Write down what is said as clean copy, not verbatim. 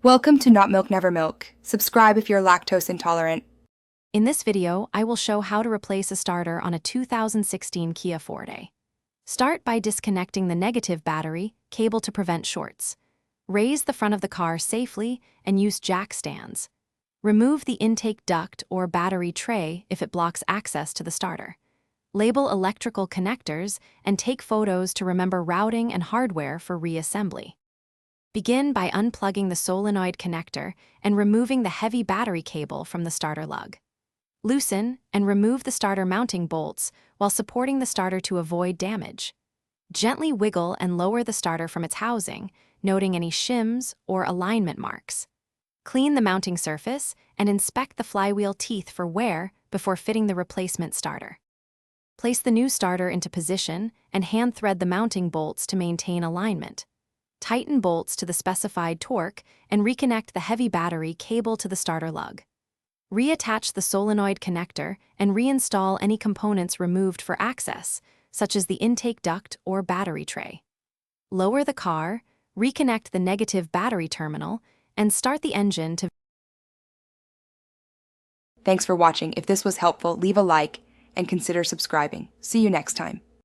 Welcome to Not Milk Never Milk. Subscribe if you're lactose intolerant. In this video, I will show how to replace a starter on a 2016 Kia Forte. Start by disconnecting the negative battery cable to prevent shorts. Raise the front of the car safely and use jack stands. Remove the intake duct or battery tray if it blocks access to the starter. Label electrical connectors and take photos to remember routing and hardware for reassembly. Begin by unplugging the solenoid connector and removing the heavy battery cable from the starter lug. Loosen and remove the starter mounting bolts while supporting the starter to avoid damage. Gently wiggle and lower the starter from its housing, noting any shims or alignment marks. Clean the mounting surface and inspect the flywheel teeth for wear before fitting the replacement starter. Place the new starter into position and hand thread the mounting bolts to maintain alignment. Tighten bolts to the specified torque and reconnect the heavy battery cable to the starter lug. Reattach the solenoid connector and reinstall any components removed for access, such as the intake duct or battery tray. Lower the car, reconnect the negative battery terminal, and start the engine to... Thanks for watching. If this was helpful, leave a like and consider subscribing. See you next time.